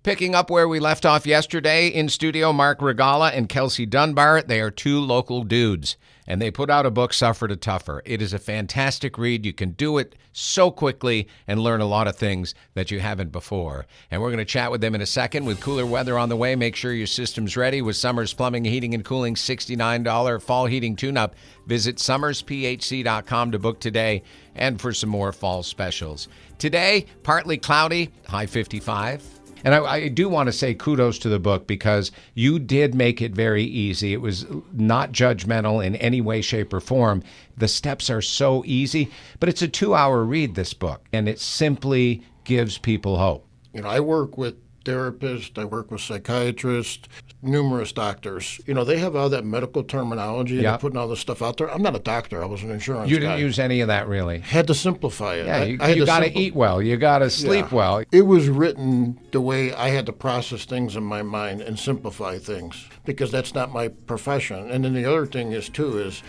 Picking up where we left off yesterday, in studio, Mark Regala and Kelsey Dunbar. They are two local dudes, and they put out a book, Suffer to Tougher. It is a fantastic read. You can do it so quickly and learn a lot of things that you haven't before. And we're going to chat with them in a second. With cooler weather on the way, make sure your system's ready with Summers Plumbing, Heating, and Cooling $69 fall heating tune-up. Visit summersphc.com to book today and for some more fall specials. Today, partly cloudy, high 55. And I do want to say kudos to the book because you did make it very easy. It was not judgmental in any way, shape, or form. The steps are so easy, but it's a 2-hour read, this book, and it simply gives people hope. You know, I work with therapists, I work with psychiatrists, numerous doctors. You know, they have all that medical terminology and they're putting all this stuff out there. I'm not a doctor. I was an insurance guy. You didn't use any of that, really? Had to simplify it. Yeah, you got to eat well. You got to sleep well. It was written the way I had to process things in my mind and simplify things because that's not my profession. And then the other thing is, too, is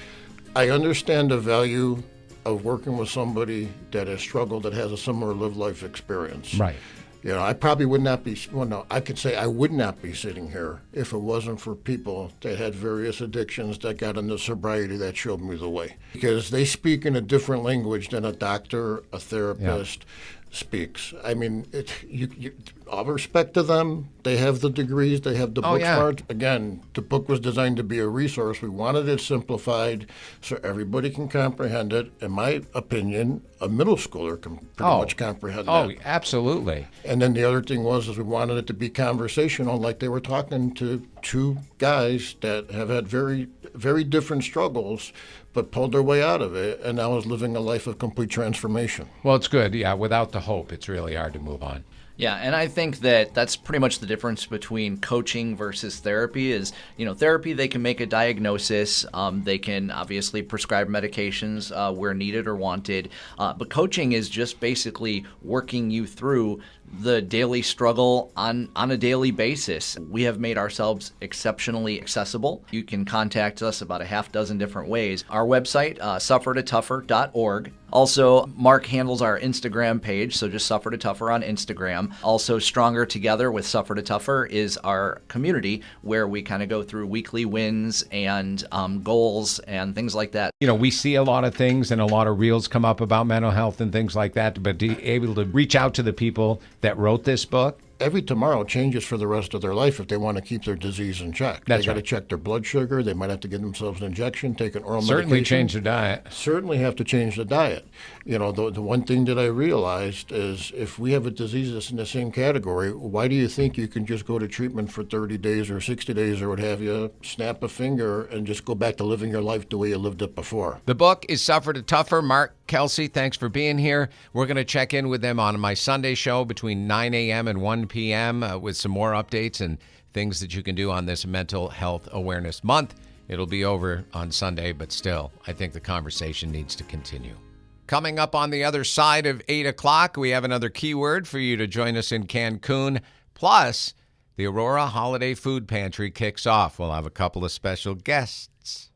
I understand the value of working with somebody that has struggled, that has a similar lived life experience. Right. You know, I probably would not be, well, no, I could say I would not be sitting here if it wasn't for people that had various addictions that got into sobriety that showed me the way. Because they speak in a different language than a doctor, a therapist speaks. I mean, all respect to them. They have the degrees, they have the book smart. Again, the book was designed to be a resource. We wanted it simplified so everybody can comprehend it. In my opinion, a middle schooler can pretty much comprehend that. Oh, absolutely. And then the other thing was we wanted it to be conversational, like they were talking to two guys that have had very, very different struggles, but pulled their way out of it, and now is living a life of complete transformation. Well, it's good. Yeah, without the hope, it's really hard to move on. Yeah, and I think that that's pretty much the difference between coaching versus therapy is, you know, therapy, they can make a diagnosis. They can obviously prescribe medications where needed or wanted. But coaching is just basically working you through the daily struggle on a daily basis. We have made ourselves exceptionally accessible. You can contact us about a half dozen different ways. Our website, suffertotougher.org. Also, Mark handles our Instagram page, so just Suffer to Tougher on Instagram. Also, Stronger Together with Suffer to Tougher is our community where we kind of go through weekly wins and goals and things like that. You know, we see a lot of things and a lot of reels come up about mental health and things like that, but to be able to reach out to the people that wrote this book. Every tomorrow changes for the rest of their life if they want to keep their disease in check. They got to check their blood sugar. They might have to give themselves an injection, take an oral medication. Certainly change their diet. Certainly have to change the diet. You know, the one thing that I realized is if we have a disease that's in the same category, why do you think you can just go to treatment for 30 days or 60 days or what have you, snap a finger, and just go back to living your life the way you lived it before? The book is Suffer to Tougher. Mark, Kelsey, thanks for being here. We're going to check in with them on my Sunday show between 9 a.m. and 1 p.m. With some more updates and things that you can do on this Mental Health Awareness Month. It'll be over on Sunday, but still, I think the conversation needs to continue. Coming up on the other side of 8 o'clock, we have another keyword for you to join us in Cancun. Plus, the Aurora Holiday Food Pantry kicks off. We'll have a couple of special guests.